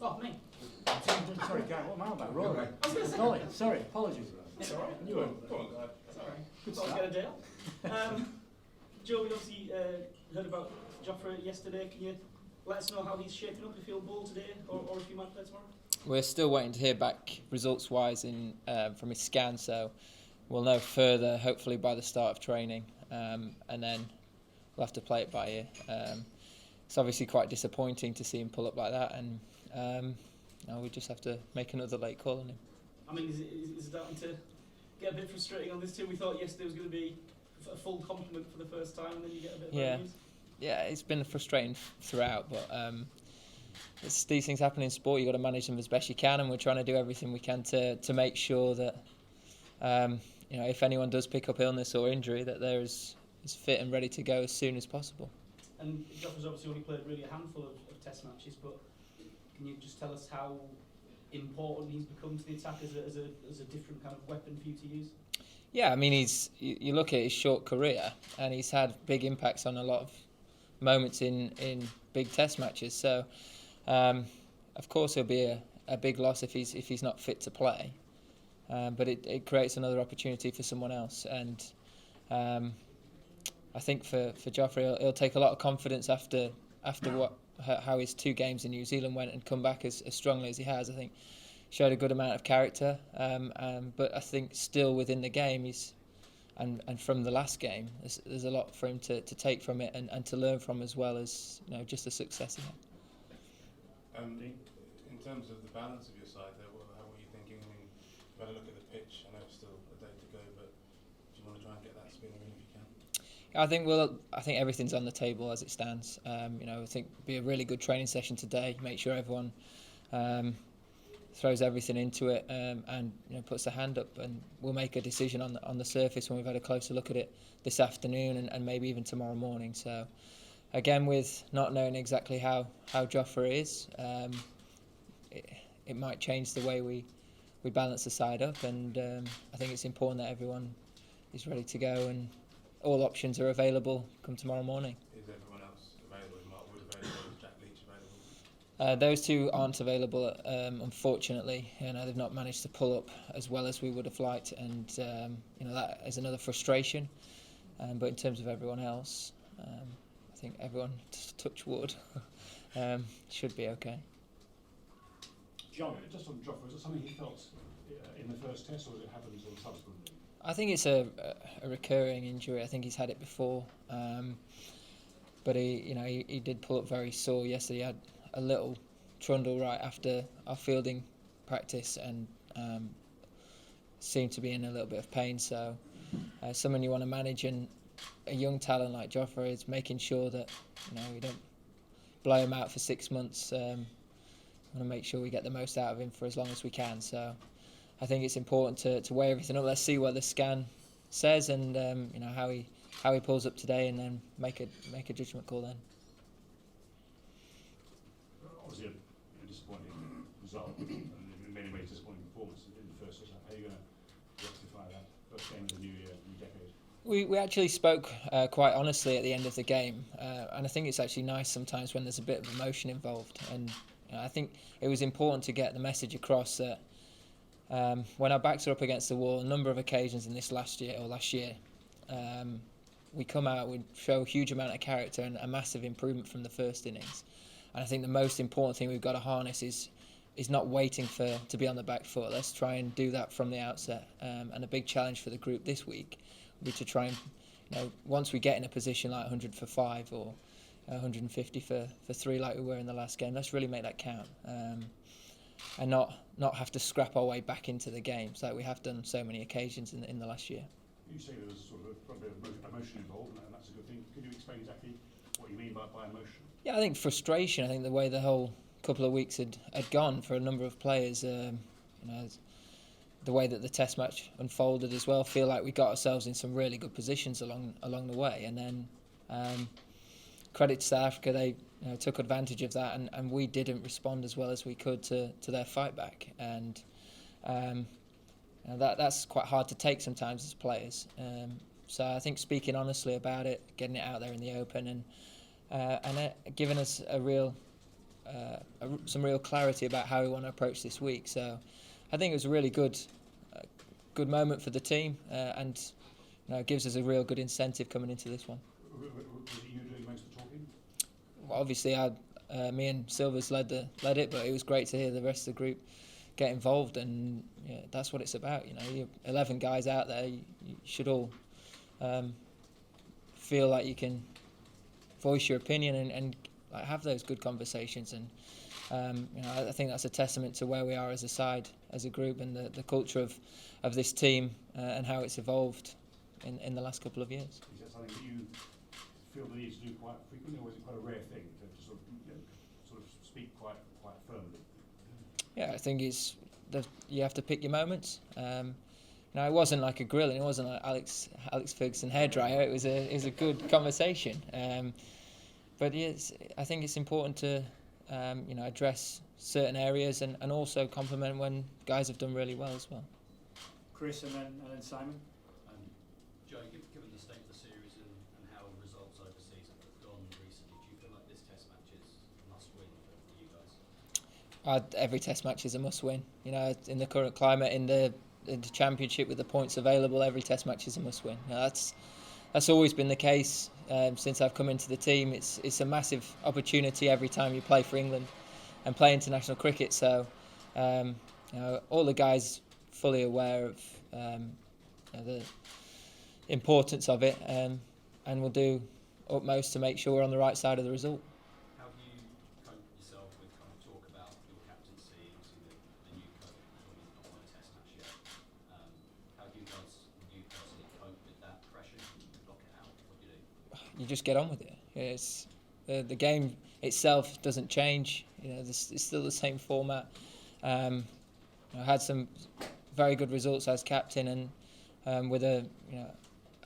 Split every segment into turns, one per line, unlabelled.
Oh, me.
Sorry, Gary, what am I about? Rory.
I was going to say.
Ollie, sorry, apologies.
It's all right.
You were.
Go on, guys. It's all right.
Good
Thought I'd
start.
get a deal. Joe, we obviously heard about Joffre yesterday. Can you let us know how he's shaping up if he'll bowl today or if he might play tomorrow?
We're still waiting to hear back results-wise from his scan, so we'll know further hopefully by the start of training, and then we'll have to play it by ear. It's obviously quite disappointing to see him pull up like that, and we just have to make another late call on him.
I mean, is it starting to get a bit frustrating on this team? We thought yesterday was going to be a full complement for the first time, and then you get a bit of bad news.
Yeah, it's been frustrating throughout, but these things happen in sport. You've got to manage them as best you can, and we're trying to do everything we can to make sure that if anyone does pick up illness or injury, that they're as fit and ready to go as soon as possible.
And Joffre's obviously only played really a handful of test matches, but can you just tell us how important he's become to the attack as a different kind of weapon for you to use?
Yeah, I mean, you look at his short career, and he's had big impacts on a lot of moments in big test matches. So, of course, he'll be a big loss if he's not fit to play. But it creates another opportunity for someone else, and I think for Joffre, he'll take a lot of confidence after how his 2 games in New Zealand went and come back as strongly as he has. I think showed a good amount of character, but I think still within the game and from the last game, there's a lot for him to take from it and to learn from, as well as just the success he had.
In terms of the balance of your side there, what are you thinking? I mean, you've had a look at the pitch. I know it's still a day to go, but do you want to try and get that spinner in if you can?
I think everything's on the table as it stands. I think it'll be a really good training session today. Make sure everyone throws everything into it and puts their hand up, and we'll make a decision on the surface when we've had a closer look at it this afternoon and maybe even tomorrow morning. So again, with not knowing exactly how Joffre is, it might change the way we balance the side up, and I think it's important that everyone is ready to go and all options are available come tomorrow morning.
Is everyone else available? Is Mark Wood available? Is Jack Leach available?
Those 2 aren't available, unfortunately. They've not managed to pull up as well as we would have liked, and that is another frustration. But in terms of everyone else, I think everyone, touch wood, should be okay.
John, just on Joffre, was it something he felt in the first test, or did it happen sort of subsequently?
I think it's a recurring injury. I think he's had it before, but he did pull up very sore yesterday. He had a little trundle right after our fielding practice and seemed to be in a little bit of pain. So someone you want to manage, and a young talent like Joffre is making sure that we don't blow him out for 6 months. Want to make sure we get the most out of him for as long as we can. So I think it's important to weigh everything up. Let's see what the scan says, and how he pulls up today, and then make a judgment call then.
Obviously, a disappointing result, and in many ways disappointing performance in the first test. How are you going to rectify that first game of the new year, new decade?
We actually spoke quite honestly at the end of the game, and I think it's actually nice sometimes when there's a bit of emotion involved, and I think it was important to get the message across that when our backs are up against the wall, a number of occasions in this last year, we come out, we show a huge amount of character and a massive improvement from the first innings. And I think the most important thing we've got to harness is not waiting to be on the back foot. Let's try and do that from the outset. And a big challenge for the group this week will be to try and, once we get in a position like 100 for 5 or 150 for 3 like we were in the last game, let's really make that count. And not have to scrap our way back into the games like we have done so many occasions in the last year.
You say there was sort of a bit of emotion involved, and that's a good thing. Could you explain exactly what you mean by emotion? Yeah,
I think frustration. I think the way the whole couple of weeks had gone for a number of players, the way that the test match unfolded as well, feel like we got ourselves in some really good positions along the way, and then credit to South Africa, they took advantage of that, and we didn't respond as well as we could to their fight back, and that's quite hard to take sometimes as players. So I think speaking honestly about it, getting it out there in the open, and giving us a real some real clarity about how we want to approach this week. So I think it was a really good moment for the team, and it gives us a real good incentive coming into this one.
Was it you doing most of the talking?
Well, obviously, me and Silvers led it, but it was great to hear the rest of the group get involved, and that's what it's about. You're 11 guys out there. You should all feel like you can voice your opinion and like, have those good conversations. And I think that's a testament to where we are as a side, as a group, and the culture of this team and how it's evolved in the last couple of years.
Is that something that you feel the need to do quite frequently, or is it quite a rare thing to sort of speak quite firmly?
Yeah, I think you have to pick your moments. It wasn't like a grilling. It wasn't like Alex Ferguson hairdryer. It was a good conversation. But yes, I think it's important to address certain areas and also compliment when guys have done really well as well.
Chris and then Simon.
Joe, given the state of the series and how results overseas have gone recently, do you feel like this test match is a must-win for you guys?
Every test match is a must-win. In the current climate, in the championship with the points available, every test match is a must-win. That's always been the case since I've come into the team. It's a massive opportunity every time you play for England and play international cricket. So all the guys fully aware of the importance of it, and we'll do utmost to make sure we're on the right side of the result.
How have you coped yourself with kind of talk about your captaincy, obviously the new coach, not won a test match yet? How do you personally cope with that pressure? Block it out? What do you do?
You just get on with it. It's the game itself doesn't change. It's still the same format. I had some very good results as captain, and with a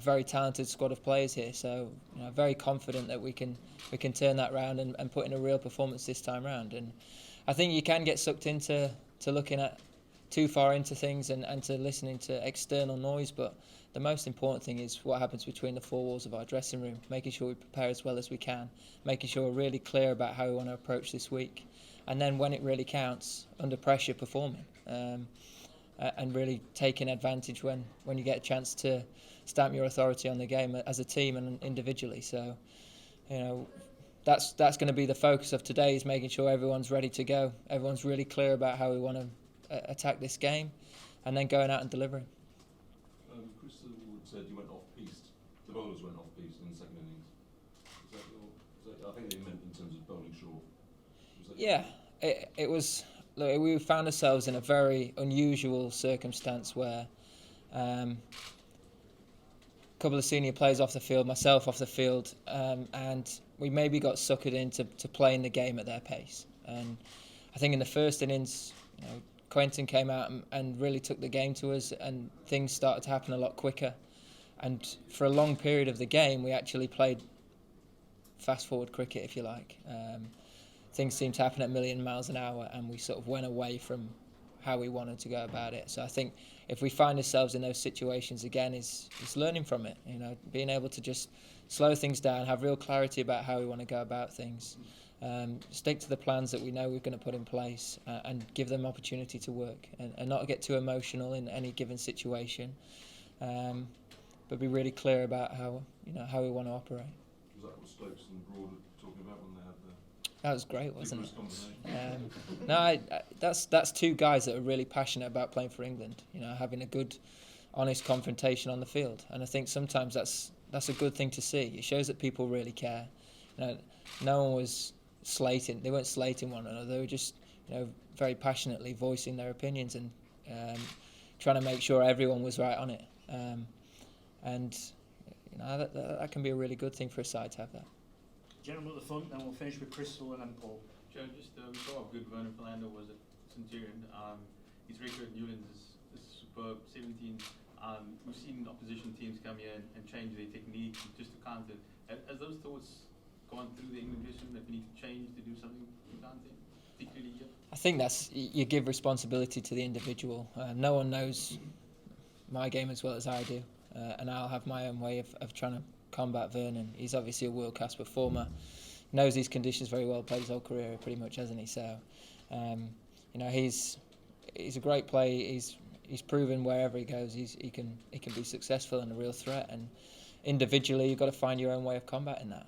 very talented squad of players here. So very confident that we can turn that round and put in a real performance this time round. And I think you can get sucked into looking at too far into things and to listening to external noise, but the most important thing is what happens between the four walls of our dressing room, making sure we prepare as well as we can, making sure we're really clear about how we want to approach this week, and then when it really counts, under pressure, performing, and really taking advantage when you get a chance to stamp your authority on the game as a team and individually. So that's going to be the focus of today, is making sure everyone's ready to go, everyone's really clear about how we want to attack this game, and then going out and delivering.
Chris said you went off-piste. The bowlers went off-piste in the second innings. I think they meant in terms of bowling short.
Yeah, it was. Look, we found ourselves in a very unusual circumstance where a couple of senior players off the field, myself off the field, and we maybe got suckered into playing the game at their pace. And I think in the first innings, Quentin came out and really took the game to us, and things started to happen a lot quicker. And for a long period of the game, we actually played fast-forward cricket, if you like. Things seemed to happen at a million miles an hour, and we sort of went away from how we wanted to go about it. So I think if we find ourselves in those situations again, is learning from it. Being able to just slow things down, have real clarity about how we want to go about things. Stick to the plans that we know we're going to put in place, and give them opportunity to work, and not get too emotional in any given situation, but be really clear about how we want to operate.
Was that what Stokes and Broad were talking about when they had the...
That was great, wasn't it? That's two guys that are really passionate about playing for England. Having a good, honest confrontation on the field, and I think sometimes that's a good thing to see. It shows that people really care. No one was slating. They weren't slating one another. They were just, very passionately voicing their opinions and trying to make sure everyone was right on it. That can be a really good thing for a side to have that.
Gentlemen at the front, then we'll finish with Crystal and then Paul.
Joe, just we saw how good Vernon Fernando was at Centurion. His record at Newlands is superb, 17. We've seen opposition teams come here and change their technique just to counter. Has those thoughts gone through the England dressing room that we need to change to do something to counter, particularly here? I
think you give responsibility to the individual. No one knows my game as well as I do, and I'll have my own way of trying to combat Vernon. He's obviously a world-class performer. knows these conditions very well. Played his whole career pretty much, hasn't he? So, you know, he's a great player. He's proven wherever he goes, he can be successful and a real threat. And individually, you've got to find your own way of combating that.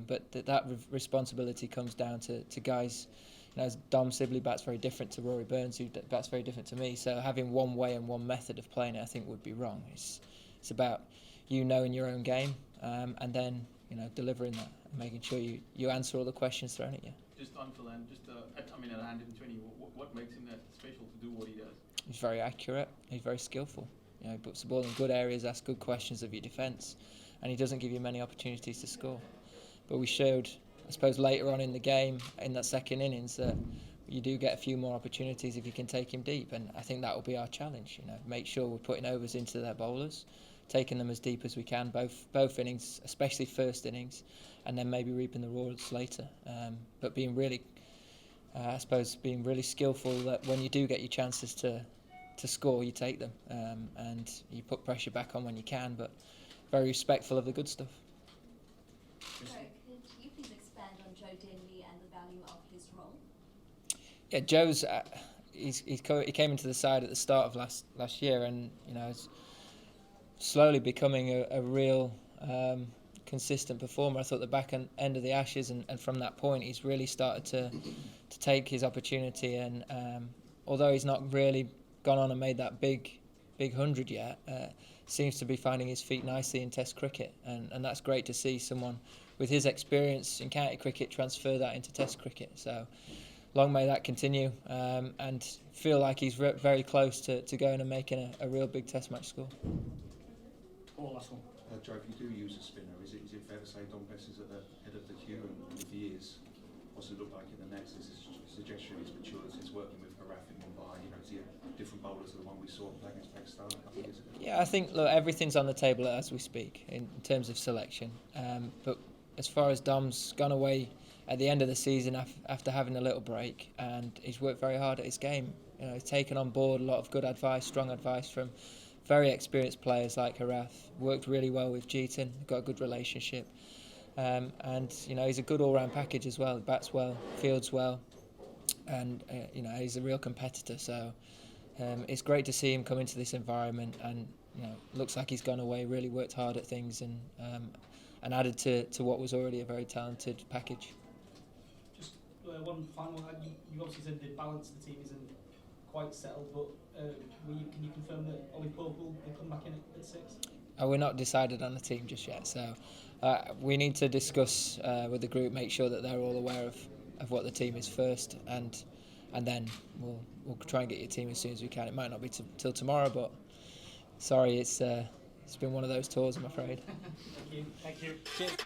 But that responsibility comes down to guys. You know, Dom Sibley bats very different to Rory Burns, who bats very different to me. So having one way and one method of playing it, I think, would be wrong. It's about you knowing your own game, and then, you know, delivering that, and making sure you answer all the questions thrown at you.
Just on Phil, and just at 120, what makes him that special to do what he does?
He's very accurate. He's very skillful. You know, he puts the ball in good areas, asks good questions of your defence, and he doesn't give you many opportunities to score. But we showed, I suppose, later on in the game, in that second innings, that you do get a few more opportunities if you can take him deep, and I think that will be our challenge. You know, make sure we're putting overs into their bowlers, taking them as deep as we can, both innings, especially first innings, and then maybe reaping the rewards later. But being really, I suppose, being really skillful that when you do get your chances to score, you take them, and you put pressure back on when you can, but very respectful of the good stuff.
Sorry, could you please expand on Joe Denley and the value of his role?
Yeah, Joe's he came into the side at the start of last year, and you know, is slowly becoming a real consistent performer. I thought the back end of the Ashes, and from that point, he's really started to take his opportunity. And although he's not really gone on and made that big 100 yet, seems to be finding his feet nicely in Test cricket, and that's great to see someone with his experience in county cricket transfer that into Test cricket. So long may that continue, and feel like he's very close to going and making a real big Test match score.
Paul, last one.
Joe, if you do use a spinner, is it fair to say Don Bess is at the head of the queue, and if he is, what's it look like in the nets? Is his suggestion he's matured since working with Haraf in Mumbai? You know, is he a different bowler to the one we saw playing against Pakistan a couple of years ago?
Yeah, I think, look, everything's on the table as we speak in terms of selection. But as far as Dom's gone away at the end of the season after having a little break, and he's worked very hard at his game. You know, he's taken on board a lot of good advice, strong advice from very experienced players like Haraf. Worked really well with Jeetan, got a good relationship, and you know, he's a good all-round package as well. He bats well, fields well, and you know, he's a real competitor. So it's great to see him come into this environment, and you know, looks like he's gone away, really worked hard at things, and added to what was already a very talented package.
Just one final one. You obviously said the balance of the team isn't quite settled, but can you confirm that Ollie Pope will come back in at 6?
We're not decided on the team just yet, so we need to discuss with the group, make sure that they're all aware of what the team is first, and then we'll try and get your team as soon as we can. It might not be till tomorrow, but sorry, it's been one of those tours, I'm afraid.
Thank you.
Thank you. Cheers.